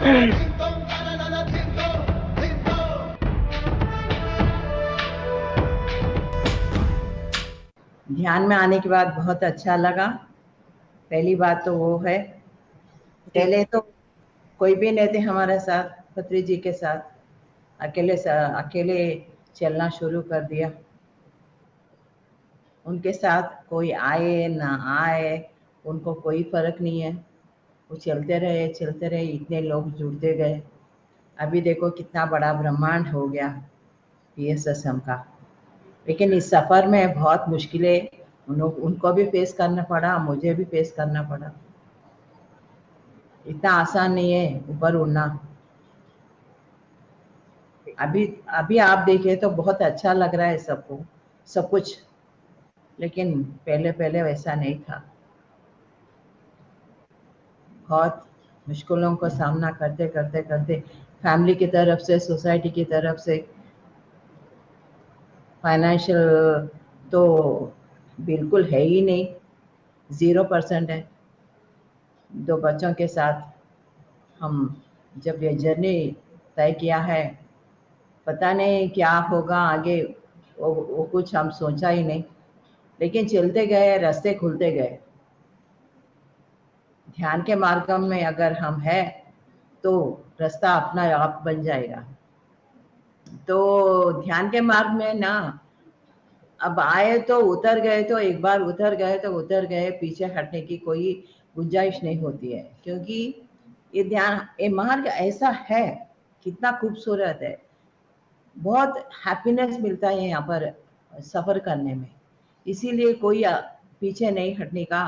ध्यान में आने के बाद बहुत अच्छा लगा। पहली बात तो वो है, पहले तो कोई भी नहीं थे हमारे साथ, पत्री जी के साथ अकेले चलना शुरू कर दिया। उनके साथ कोई आए ना आए, उनको कोई फर्क नहीं है। वो चलते रहे, इतने लोग जुड़ते गए। अभी देखो कितना बड़ा ब्रह्मांड हो गया PSSM का। लेकिन इस सफ़र में बहुत मुश्किलें उनको भी फेस करना पड़ा, मुझे भी फेस करना पड़ा। इतना आसान नहीं है ऊपर उड़ना। अभी अभी आप देखिए तो बहुत अच्छा लग रहा है सबको, सब कुछ, लेकिन पहले पहले वैसा नहीं था। बहुत मुश्किलों का सामना करते करते करते फैमिली की तरफ से, सोसाइटी की तरफ से, फाइनेंशियल तो बिल्कुल है ही नहीं, 0% है। 2 बच्चों के साथ हम जब ये जर्नी तय किया है, पता नहीं क्या होगा आगे, वो कुछ हम सोचा ही नहीं। लेकिन चलते गए, रास्ते खुलते गए। ध्यान के मार्ग में अगर हम हैं तो रास्ता अपना आप बन जाएगा। तो ध्यान के मार्ग में ना, अब आए तो उतर गए, तो एक बार उतर गए तो उतर गए, पीछे हटने की कोई गुंजाइश नहीं होती है। क्योंकि ये मार्ग ऐसा है, कितना खूबसूरत है, बहुत हैप्पीनेस मिलता है यहाँ पर सफ़र करने में। इसीलिए कोई पीछे नहीं हटने का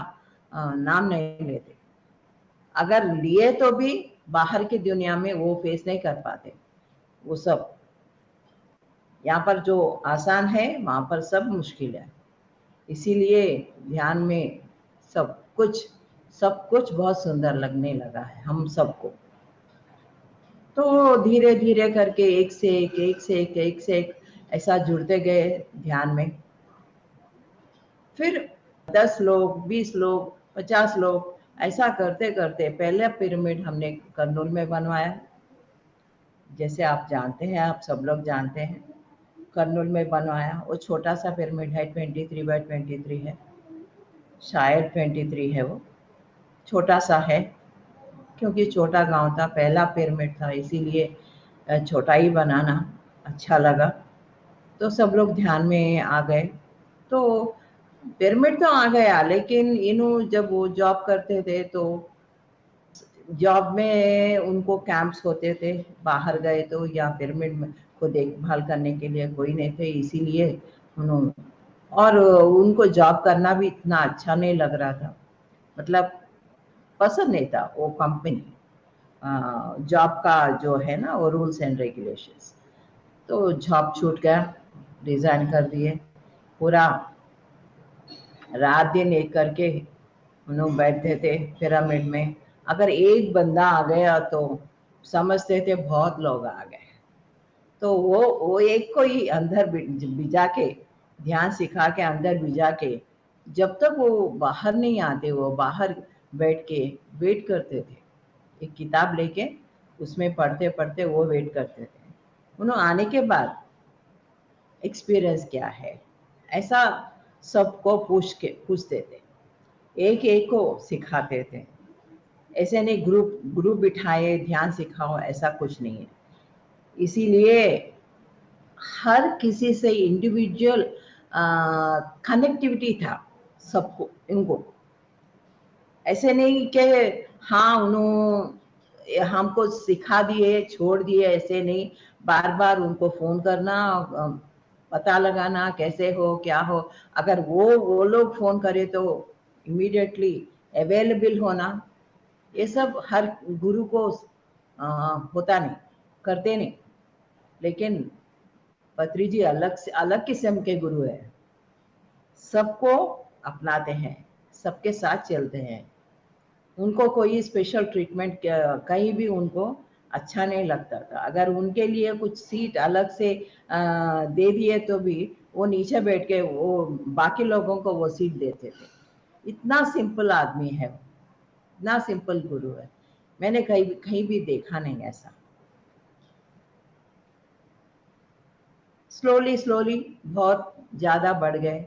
नाम नहीं लेते। अगर लिए तो भी बाहर की दुनिया में वो फेस नहीं कर पाते वो सब। यहाँ पर जो आसान है वहाँ पर सब मुश्किल है। इसीलिए ध्यान में सब कुछ बहुत सुंदर लगने लगा है हम सबको। तो धीरे धीरे करके एक से एक ऐसा जुड़ते गए ध्यान में। फिर 10 लोग, 20 लोग, 50 लोग, ऐसा करते करते पहला पिरामिड हमने कर्नूल में बनवाया। जैसे आप जानते हैं, आप सब लोग जानते हैं, कर्नूल में बनवाया। वो छोटा सा पिरामिड है, 23 बाय 23 है, शायद 23 है। वो छोटा सा है, क्योंकि छोटा गांव था, पहला पिरामिड था, इसीलिए छोटा ही बनाना अच्छा लगा। तो सब लोग ध्यान में आ गए। तो पिरामिड तो आ गया, लेकिन इन्हों जब वो जॉब करते थे तो जॉब में उनको कैंप्स होते थे, बाहर गए तो, या पिरामिड में को देखभाल करने के लिए कोई नहीं थे, इसीलिए उन्होंने, और उनको जॉब करना भी इतना अच्छा नहीं लग रहा था, मतलब पसंद नहीं था वो कंपनी, जॉब का जो है ना वो रूल्स एंड रेगुलेशंस। तो जॉब छूट गया, रिजाइन कर दिए। पूरा रात दिन एक करके हम लोग बैठते थे पिरामिड में। अगर एक बंदा आ गया तो समझते थे बहुत लोग आ गए। तो वो एक को ही अंदर भिजा के, ध्यान सिखा के अंदर भिजा के, जब तक वो बाहर नहीं आते, वो बाहर बैठ के वेट करते थे, एक किताब लेके उसमें पढ़ते पढ़ते वो वेट करते थे उन्होंने आने के बाद एक्सपीरियंस क्या है, ऐसा सबको पूछते थे, एक एक को सिखाते थे। ऐसे नहीं ग्रुप ग्रुप बिठाए ध्यान सिखाओ, ऐसा कुछ नहीं है। इसीलिए हर किसी से इंडिविजुअल कनेक्टिविटी था सबको, इनको ऐसे नहीं कि हाँ उन्होंने हमको सिखा दिए छोड़ दिए, ऐसे नहीं। बार बार उनको फ़ोन करना, पता लगाना कैसे हो क्या हो। अगर वो लोग फ़ोन करे तो इमीडिएटली अवेलेबल होना, ये सब हर गुरु को होता नहीं, करते नहीं। लेकिन पत्री जी अलग किस्म के गुरु है, सबको अपनाते हैं, सबके साथ चलते हैं। उनको कोई स्पेशल ट्रीटमेंट कहीं भी उनको अच्छा नहीं लगता था। अगर उनके लिए कुछ सीट अलग से दे दिए तो भी वो नीचे बैठ के वो बाकी लोगों को वो सीट देते थे। इतना सिंपल आदमी है वो, इतना सिंपल गुरु है। मैंने कहीं कहीं भी देखा नहीं ऐसा। स्लोली स्लोली बहुत ज़्यादा बढ़ गए,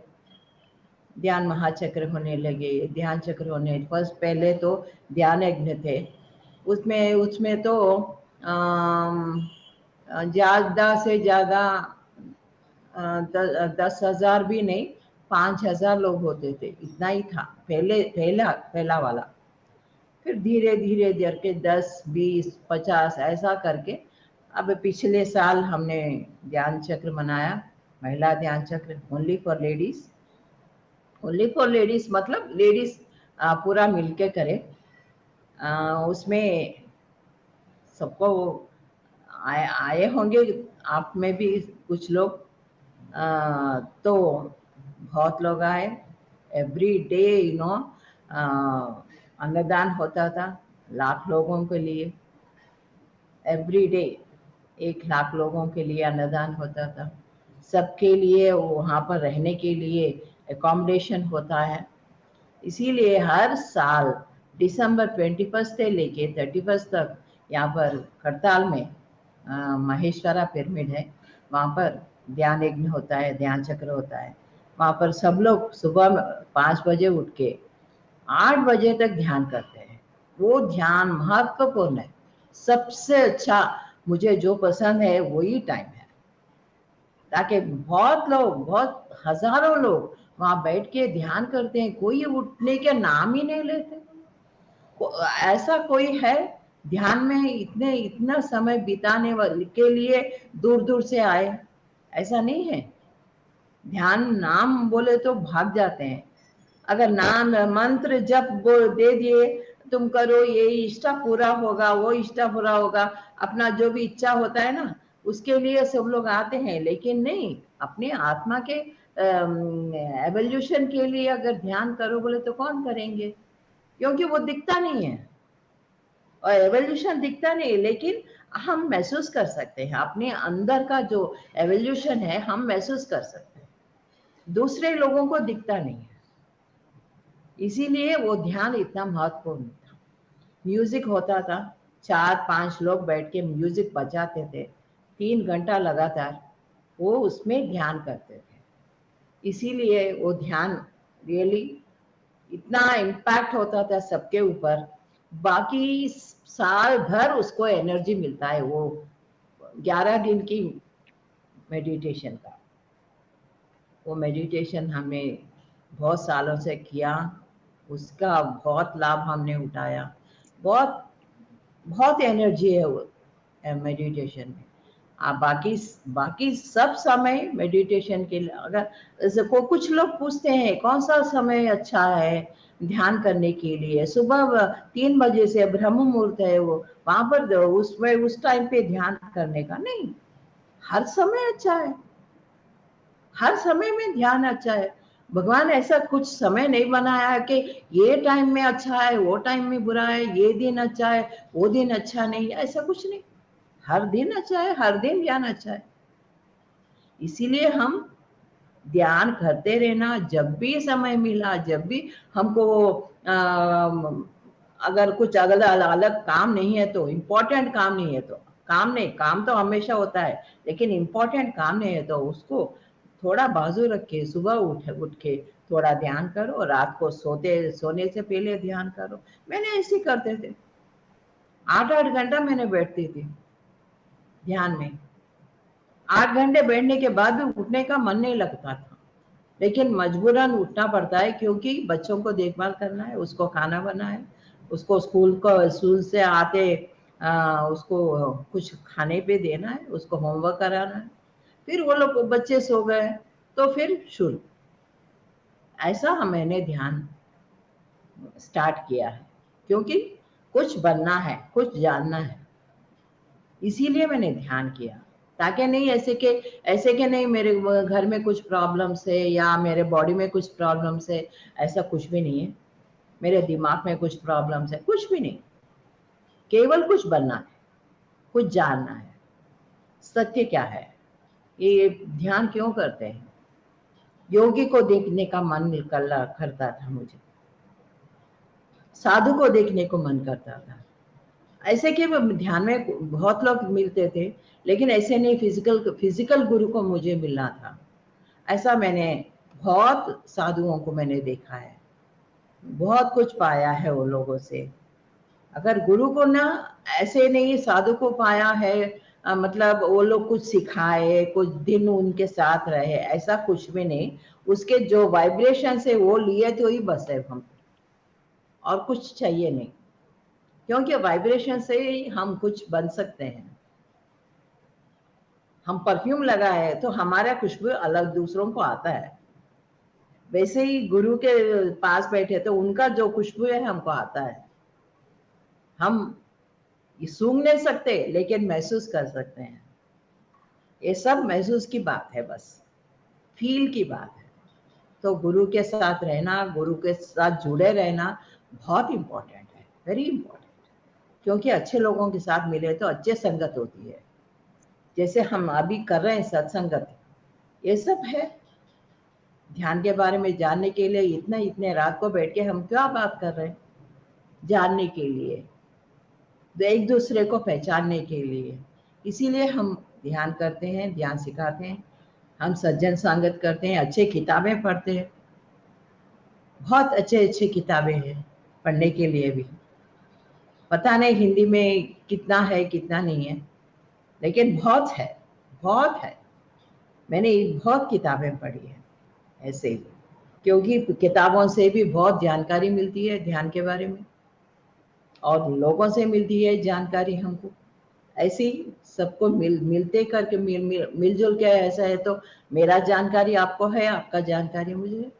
ध्यान महाचक्र होने लगे, ध्यान चक्र होने, फर्स्ट पहले तो ध्यान यज्ञ थे, उसमें उसमें तो ज़्यादा से ज़्यादा 10,000 भी नहीं, 5,000 लोग होते थे, इतना ही था पहले, पहला वाला। फिर धीरे धीरे करके 10, 20, 50 ऐसा करके अब पिछले साल हमने ध्यान चक्र मनाया, महिला ध्यान चक्र, only for ladies. Only for ladies मतलब लेडीज पूरा मिलके करे, उसमें सबको आए होंगे, आप में भी कुछ लोग, तो बहुत लोग आए। एवरी डे अन्नदान होता था लाख लोगों के लिए, एवरी डे 1 लाख लोगों के लिए अन्नदान होता था। सबके लिए वहाँ पर रहने के लिए एकोमोडेशन होता है। इसीलिए हर साल दिसंबर 21 से लेके 31 तक यहाँ पर करताल में महेश्वरा पिरामिड है, वहाँ पर ध्यान यज्ञ होता है, ध्यान चक्र होता है। वहाँ पर सब लोग सुबह 5 बजे उठ के 8 बजे तक ध्यान करते हैं। वो ध्यान महत्वपूर्ण है, सबसे अच्छा मुझे जो पसंद है वही टाइम है, ताकि बहुत लोग, बहुत हजारों लोग वहां बैठ के ध्यान करते हैं, कोई उठने के नाम ही नहीं लेते। ऐसा कोई है ध्यान में इतने इतना समय बिताने वाले के लिए दूर दूर से आए? ऐसा नहीं है। ध्यान नाम बोले तो भाग जाते हैं। अगर नाम मंत्र जप दे दिए, तुम करो, ये इष्टा पूरा होगा, वो इष्टा पूरा होगा, अपना जो भी इच्छा होता है ना उसके लिए सब लोग आते हैं, लेकिन नहीं, अपने आत्मा के एवोल्यूशन के लिए अगर ध्यान करो बोले तो कौन करेंगे? क्योंकि वो दिखता नहीं है, और एवोल्यूशन दिखता नहीं, लेकिन हम महसूस कर सकते हैं अपने अंदर का जो एवोल्यूशन है, हम महसूस कर सकते हैं, दूसरे लोगों को दिखता नहीं है। इसीलिए वो ध्यान इतना महत्वपूर्ण था। म्यूजिक होता था, 4-5 लोग बैठ के म्यूजिक बजाते थे, 3 घंटा लगातार वो उसमें ध्यान करते थे। इसीलिए वो ध्यान रियली इतना इम्पैक्ट होता था सबके ऊपर, बाकी साल भर उसको एनर्जी मिलता है, वो 11 दिन की मेडिटेशन का। वो मेडिटेशन हमने बहुत सालों से किया, उसका बहुत लाभ हमने उठाया, बहुत बहुत एनर्जी है वो मेडिटेशन में। आप बाकी बाकी सब समय मेडिटेशन के लिए, अगर जैसे कुछ लोग पूछते हैं कौन सा समय अच्छा है ध्यान करने के लिए, सुबह 3 बजे से ब्रह्म मुहूर्त है, वो वहां पर उसमें उस टाइम पे ध्यान करने का नहीं, हर समय अच्छा है, हर समय में ध्यान अच्छा है। भगवान ऐसा कुछ समय नहीं बनाया है कि ये टाइम में अच्छा है, वो टाइम में बुरा है, ये दिन अच्छा है, वो दिन अच्छा नहीं, ऐसा कुछ नहीं, हर दिन अच्छा है, हर दिन ध्यान अच्छा है। इसीलिए हम ध्यान करते रहना, जब भी समय मिला, जब भी हमको अगर कुछ अलग अलग काम नहीं है तो, इम्पोर्टेंट काम नहीं है तो, काम नहीं, काम तो हमेशा होता है, लेकिन इम्पोर्टेंट काम नहीं है तो उसको थोड़ा बाजू रख के सुबह उठ के थोड़ा ध्यान करो, रात को सोने से पहले ध्यान करो। मैंने ऐसे करते थे, 8-8 घंटा मैंने बैठती थी ध्यान में। 8 घंटे बैठने के बाद भी उठने का मन नहीं लगता था, लेकिन मजबूरन उठना पड़ता है, क्योंकि बच्चों को देखभाल करना है, उसको खाना बनाना है, उसको स्कूल से आते उसको कुछ खाने पे देना है, उसको होमवर्क कराना है, फिर वो लोग बच्चे सो गए तो फिर शुरू। ऐसा मैंने ध्यान स्टार्ट किया है, क्योंकि कुछ बनना है, कुछ जानना है, इसीलिए मैंने ध्यान किया। ताकि नहीं ऐसे के नहीं मेरे घर में कुछ प्रॉब्लम्स है या मेरे बॉडी में कुछ प्रॉब्लम्स है, ऐसा कुछ भी नहीं है, मेरे दिमाग में कुछ प्रॉब्लम्स है, कुछ भी नहीं, केवल कुछ बनना है, कुछ जानना है, सत्य क्या है। ये ध्यान क्यों करते हैं? योगी को देखने का मन करता था मुझे, साधु को देखने को मन करता था, ऐसे कि ध्यान में बहुत लोग मिलते थे, लेकिन ऐसे नहीं फिजिकल गुरु को मुझे मिलना था। ऐसा मैंने बहुत साधुओं को मैंने देखा है, बहुत कुछ पाया है वो लोगों से। अगर गुरु को ना ऐसे नहीं साधु को पाया है, मतलब वो लोग कुछ सिखाए, कुछ दिन उनके साथ रहे, ऐसा कुछ भी नहीं। उसके जो वाइब्रेशन से वो लिए तो ही बस है हम, और कुछ चाहिए नहीं, क्योंकि वाइब्रेशन से ही हम कुछ बन सकते हैं। हम परफ्यूम लगाए तो हमारा खुशबू अलग दूसरों को आता है, वैसे ही गुरु के पास बैठे तो उनका जो खुशबू है हमको आता है। हम ये सूंघ नहीं सकते लेकिन महसूस कर सकते हैं। ये सब महसूस की बात है, बस फील की बात है। तो गुरु के साथ रहना, गुरु के साथ जुड़े रहना बहुत इंपॉर्टेंट है, वेरी इंपॉर्टेंट। क्योंकि अच्छे लोगों के साथ मिले तो अच्छे संगत होती है, जैसे हम अभी कर रहे हैं सत्संगत, ये सब है। ध्यान के बारे में जानने के लिए इतने रात को बैठ के हम क्या बात कर रहे हैं, जानने के लिए, एक दूसरे को पहचानने के लिए। इसीलिए हम ध्यान करते हैं, ध्यान सिखाते हैं, हम सज्जन संगत करते हैं, अच्छे किताबें पढ़ते हैं, बहुत अच्छे किताबें हैं पढ़ने के लिए भी। पता नहीं हिंदी में कितना है कितना नहीं है, लेकिन बहुत है, बहुत है। मैंने बहुत किताबें पढ़ी है ऐसे ही, क्योंकि किताबों से भी बहुत जानकारी मिलती है ध्यान के बारे में, और लोगों से मिलती है जानकारी हमको। ऐसे ही सबको मिलते करके मिलजुल के ऐसा है तो मेरा जानकारी आपको है, आपका जानकारी मुझे है।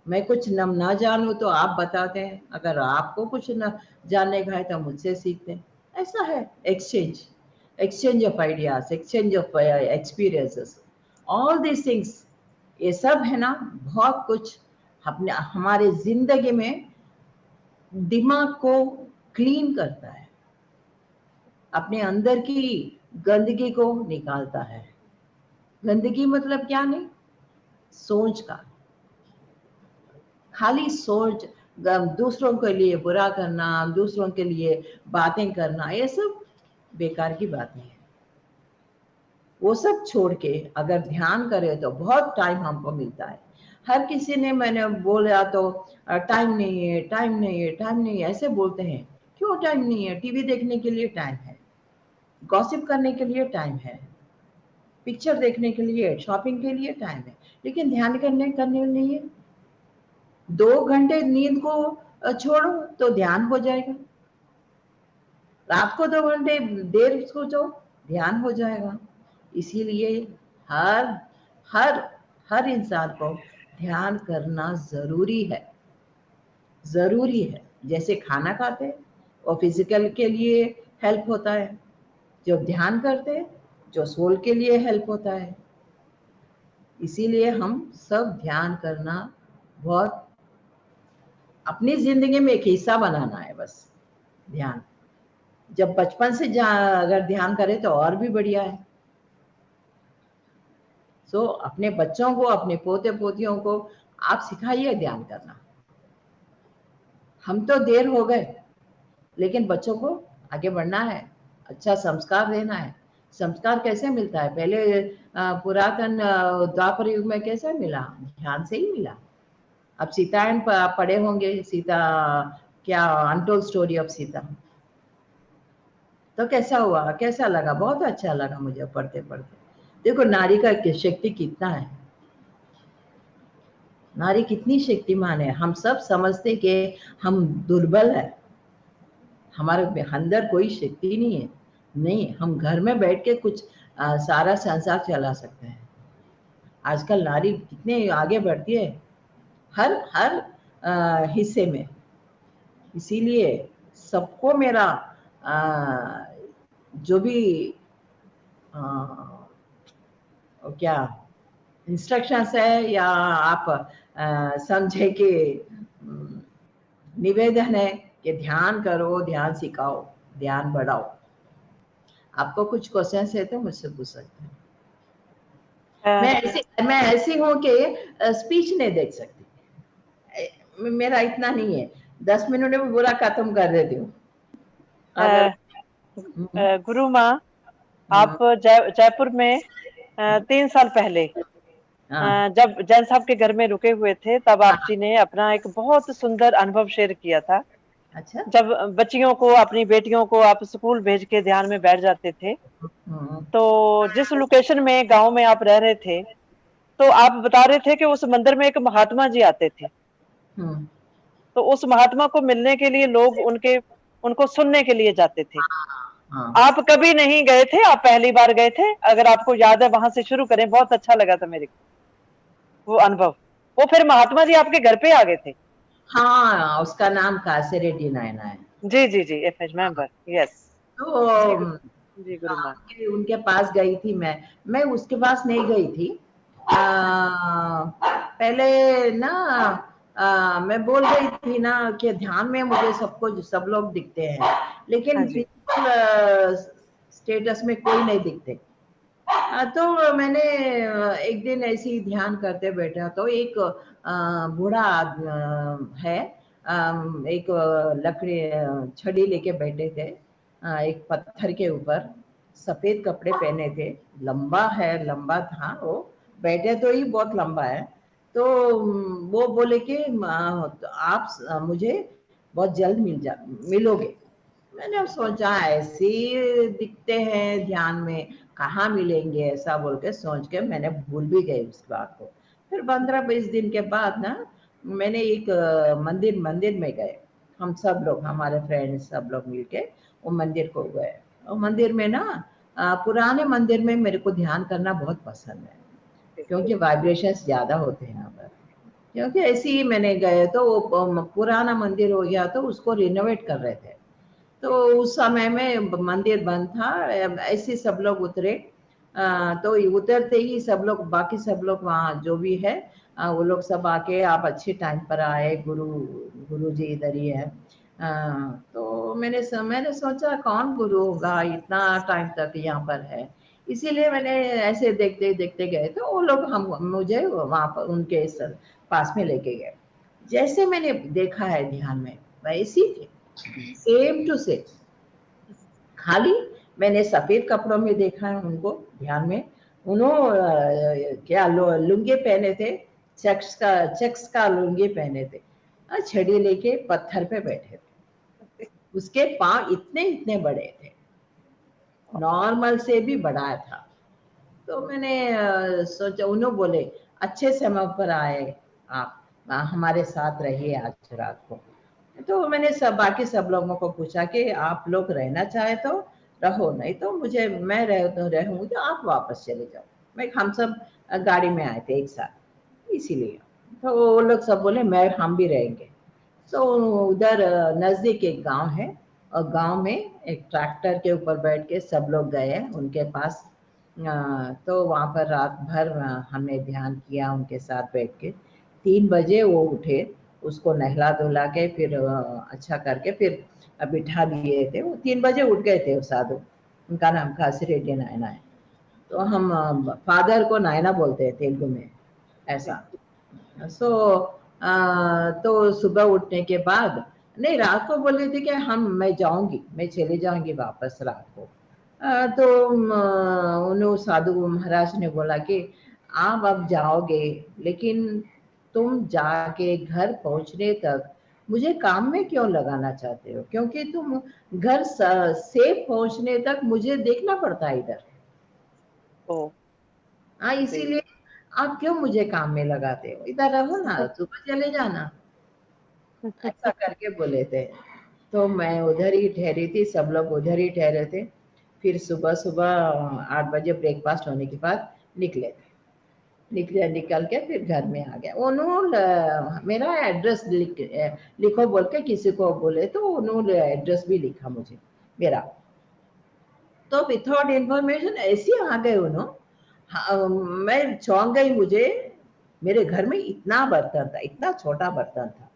मैं कुछ ना जानूं तो आप बताते हैं, अगर आपको कुछ न जानने का है तो मुझसे सीखते हैं। ऐसा है exchange of ideas, exchange of experiences, all this things, ये सब है ना, बहुत कुछ अपने हमारे जिंदगी में दिमाग को क्लीन करता है, अपने अंदर की गंदगी को निकालता है। गंदगी मतलब क्या नहीं, सोच का, खाली सोच, दूसरों के लिए बुरा करना, दूसरों के लिए बातें करना, ये सब बेकार की बातें हैं। वो सब छोड़ के अगर ध्यान करें तो बहुत टाइम हमको मिलता है। हर किसी ने मैंने बोला तो टाइम नहीं है, टाइम नहीं है, टाइम नहीं है, ऐसे बोलते हैं। क्यों टाइम नहीं है? टीवी देखने के लिए टाइम है, गॉसिप करने के लिए टाइम है, पिक्चर देखने के लिए, शॉपिंग के लिए टाइम है, लेकिन ध्यान करने नहीं है। 2 घंटे नींद को छोड़ो तो ध्यान हो जाएगा, रात को 2 घंटे देर सो जाओ, ध्यान हो जाएगा। इसीलिए हर हर हर इंसान को ध्यान करना जरूरी है, जरूरी है। जैसे खाना खाते हैं और फिजिकल के लिए हेल्प होता है, जो ध्यान करते हैं जो सोल के लिए हेल्प होता है। इसीलिए हम सब ध्यान करना बहुत अपनी जिंदगी में एक हिस्सा बनाना है, बस ध्यान। जब बचपन से अगर ध्यान करें तो और भी बढ़िया है। सो अपने बच्चों को, अपने पोते पोतियों को आप सिखाइए ध्यान करना। हम तो देर हो गए, लेकिन बच्चों को आगे बढ़ना है, अच्छा संस्कार देना है। संस्कार कैसे मिलता है? पहले पुरातन द्वापर युग में कैसे मिला? ध्यान से ही मिला। अब सीतायन पढ़े होंगे, सीता क्या, अनटोल्ड स्टोरी ऑफ सीता, तो कैसा हुआ, कैसा लगा? बहुत अच्छा लगा मुझे पढ़ते पढ़ते। देखो नारी का शक्ति कितना है, नारी कितनी शक्तिमान है। हम सब समझते कि हम दुर्बल है, हमारे अंदर कोई शक्ति नहीं है। नहीं, हम घर में बैठ के कुछ सारा संसार चला सकते हैं। आजकल नारी कितने आगे बढ़ती है, हर हर हिस्से में। इसीलिए सबको मेरा जो भी क्या इंस्ट्रक्शंस है या आप समझे कि निवेदन है कि ध्यान करो, ध्यान सिखाओ, ध्यान बढ़ाओ। आपको कुछ क्वेश्चंस है तो मुझसे पूछ सकते हैं। मैं ऐसी हूँ कि स्पीच नहीं देख सकती, मेरा इतना नहीं है, 10 मिनट में पूरा खत्म कर देती हूँ। अगर गुरु माँ, हम्म, आप जयपुर में 3 साल पहले हाँ जब जैन साहब के घर में रुके हुए थे, तब आप हाँ। जी ने अपना एक बहुत सुंदर अनुभव शेयर किया था। अच्छा। जब बच्चियों को, अपनी बेटियों को आप स्कूल भेज के ध्यान में बैठ जाते थे, हम्म तो जिस लोकेशन में, गांव में आप रह रहे थे, तो आप बता रहे थे कि उस मंदिर में एक महात्मा जी आते थे। हम्म। तो उस महात्मा को मिलने के लिए लोग उनको सुनने के लिए जाते थे। हाँ। आप कभी नहीं गए थे, आप पहली बार गए थे। अगर आपको याद है, वहां से शुरू करें। बहुत अच्छा लगा था मेरे को वो अनुभव। वो फिर महात्मा जी आपके घर पे आ गए थे। हाँ, उसका नाम काशी रेड्डी नायना है। जी जी जी, एफ एच मेंबर, यस। तो जी जी गुरु माँ। उनके पास गई थी मैं उसके पास नहीं गई थी। पहले ना मैं बोल रही थी ना कि ध्यान में मुझे सबको सब लोग दिखते हैं, हाँ लेकिन जी। फिजिकल स्टेटस में कोई नहीं दिखते। तो मैंने एक दिन ऐसे ही ध्यान करते बैठा, तो एक बूढ़ा है, एक लकड़ी छड़ी लेके बैठे थे एक पत्थर के ऊपर, सफेद कपड़े पहने थे, लंबा है, लंबा था वो, बैठे तो ही बहुत लंबा है। तो वो बोले कि तो आप मुझे बहुत जल्द मिलोगे। मैंने अब सोचा ऐसे ही दिखते हैं ध्यान में, कहाँ मिलेंगे, ऐसा बोल के सोच के मैंने भूल भी गई उस बात को। फिर 15-20 दिन के बाद ना मैंने एक मंदिर मंदिर में गए, हम सब लोग, हमारे फ्रेंड्स सब लोग मिलके वो मंदिर को गए। वो मंदिर में ना पुराने मंदिर में मेरे को ध्यान करना बहुत पसंद है, क्योंकि वाइब्रेशंस ज्यादा होते हैं यहाँ पर। क्योंकि ऐसे ही मैंने गए तो वो पुराना मंदिर हो गया, तो उसको रिनोवेट कर रहे थे। तो उस समय में मंदिर बंद था, ऐसे सब लोग उतरे। तो उतरते ही सब लोग, बाकी सब लोग वहाँ जो भी है वो लोग सब आके, आप अच्छे टाइम पर आए, गुरु जी इधर ही है। तो मैंने सोचा कौन गुरु होगा इतना टाइम तक यहाँ पर है, इसीलिए मैंने ऐसे देखते देखते गए, तो वो लोग हम मुझे वहाँ पर उनके पास में लेके गए। जैसे मैंने देखा है ध्यान में, वैसी थी, सेम टू सेम। खाली मैंने सफेद कपड़ों में देखा है उनको ध्यान में। उन्होंने क्या लुंगी पहने थे, चेक्स का लुंगी पहने थे, छड़ी लेके पत्थर पे बैठे थे। उसके पांव इतने इतने बड़े थे, नॉर्मल से भी बड़ा था। तो मैंने सोचा, उन्होंने बोले अच्छे समय पर आए आप, हमारे साथ रहिए आज रात को। तो मैंने सब बाकी सब लोगों को पूछा कि आप लोग रहना चाहे तो रहो, नहीं तो मुझे, मैं रहूंगी तो आप वापस चले जाओ। मैं हम सब गाड़ी में आए थे एक साथ, इसीलिए। तो वो लोग सब बोले मैं हम भी रहेंगे। तो उधर नजदीक एक गांव है, और गांव में एक ट्रैक्टर के ऊपर बैठ के सब लोग गए उनके पास। तो वहां पर रात भर हमने ध्यान किया उनके साथ बैठ के। 3 बजे वो उठे, उसको नहला धुला के फिर अच्छा करके फिर बिठा दिए थे। वो 3 बजे उठ गए थे वो साधु, उनका नाम काशी रेड्डी नायना है। तो हम फादर को नायना बोलते हैं तेलुगु में, ऐसा। सो तो सुबह उठने के बाद, नहीं रात को बोले थे कि मैं जाऊंगी, मैं चले जाऊंगी वापस रात को। तो उन्होंने साधु महाराज ने बोला कि आप अब जाओगे, लेकिन तुम जाके घर पहुंचने तक मुझे काम में क्यों लगाना चाहते हो, क्योंकि तुम घर सेफ पहुंचने तक मुझे देखना पड़ता है इधर। ओ। हाँ, जी। इसीलिए आप क्यों मुझे काम में लगाते हो, इधर रहो ना, सुबह चले जाना, ऐसा करके बोले थे। तो मैं उधर ही ठहरी थी, सब लोग उधर ही ठहरे थे। फिर सुबह सुबह 8 बजे ब्रेकफास्ट होने के बाद निकले थे। निकल के फिर घर में आ गया। उन्होंने मेरा एड्रेस लिखो बोल के किसी को बोले, तो उन्होंने एड्रेस भी लिखा मुझे मेरा। तो विथआउट इंफॉर्मेशन ऐसे आ गए उन्होंने। हाँ, मैं चौंक गई। मुझे, मेरे घर में इतना बर्तन था, इतना छोटा बर्तन था,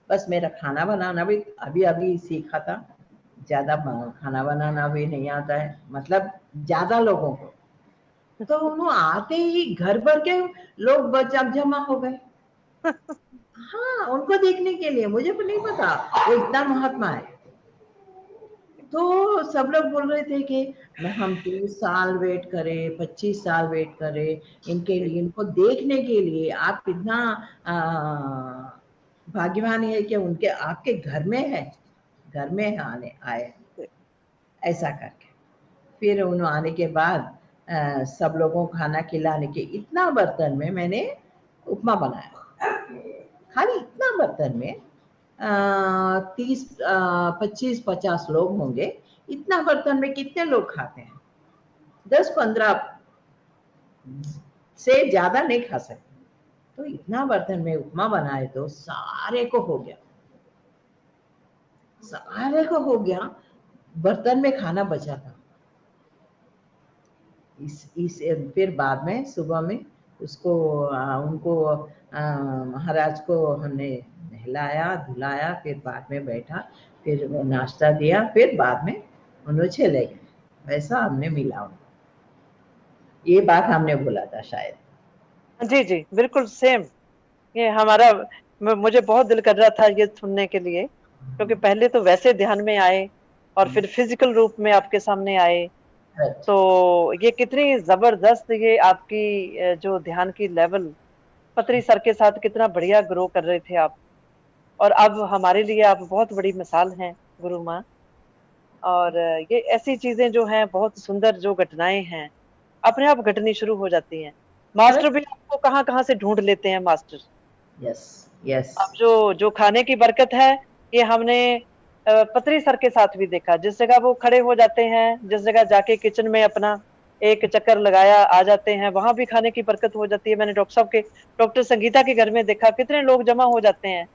बस मेरा खाना बनाना भी अभी अभी सीखा था, ज्यादा खाना बनाना भी नहीं आता है, मतलब ज्यादा लोगों को। तो उन्होंने आते ही घर भर के लोग जमा हो गए। हाँ, उनको देखने के लिए। मुझे भी नहीं पता वो इतना महात्मा है। तो सब लोग बोल रहे थे कि हम 30 साल वेट करें, 25 साल वेट करें इनके लिए, इनको देखने के लिए। आप इतना भाग्यवान है कि उनके आपके घर में है, घर में आने आए, ऐसा करके। फिर उन्होंने आने के बाद सब लोगों को खाना खिलाने के, इतना बर्तन में मैंने उपमा बनाया, खाली इतना बर्तन में 30 25 50 लोग होंगे। इतना बर्तन में कितने लोग खाते हैं? 10-15 से ज्यादा नहीं खा सकते। तो इतना बर्तन में उपमा बनाए तो सारे को हो गया, सारे को हो गया। बर्तन में खाना बचा था। इस फिर बाद में सुबह में उसको उनको महाराज को हमने नहलाया धुलाया, फिर बाद में बैठा, फिर नाश्ता दिया, फिर बाद में उन्होंने चले गए। वैसा हमने मिला उनको। ये बात हमने बोला था शायद। जी जी बिल्कुल सेम। ये हमारा मुझे बहुत दिल कर रहा था ये सुनने के लिए, क्योंकि पहले तो वैसे ध्यान में आए और फिर फिजिकल रूप में आपके सामने आए। तो ये कितनी जबरदस्त, ये आपकी जो ध्यान की लेवल पत्री सर के साथ कितना बढ़िया ग्रो कर रहे थे आप। और अब हमारे लिए आप बहुत बड़ी मिसाल हैं गुरु माँ। और ये ऐसी चीजें जो हैं, बहुत सुंदर जो घटनाएं हैं, अपने आप घटनी शुरू हो जाती हैं। मास्टर भी आपको कहाँ कहाँ से ढूंढ लेते हैं मास्टर। Yes yes. अब जो खाने की बरकत है, ये हमने पत्री सर के साथ भी देखा। जिस जगह वो खड़े हो जाते हैं, जिस जगह जाके किचन में अपना एक चक्कर लगाया आ जाते हैं, वहां भी खाने की बरकत हो जाती है। मैंने डॉक्टर संगीता के घर में देखा, कितने लोग जमा हो जाते हैं।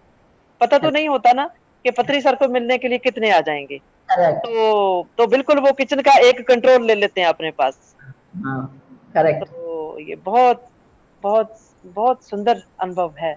पता तो नहीं होता ना कि पत्री सर को मिलने के लिए कितने आ जाएंगे। तो बिल्कुल वो किचन का एक कंट्रोल ले लेते हैं अपने पास। करेक्ट। तो ये बहुत बहुत बहुत सुंदर अनुभव है।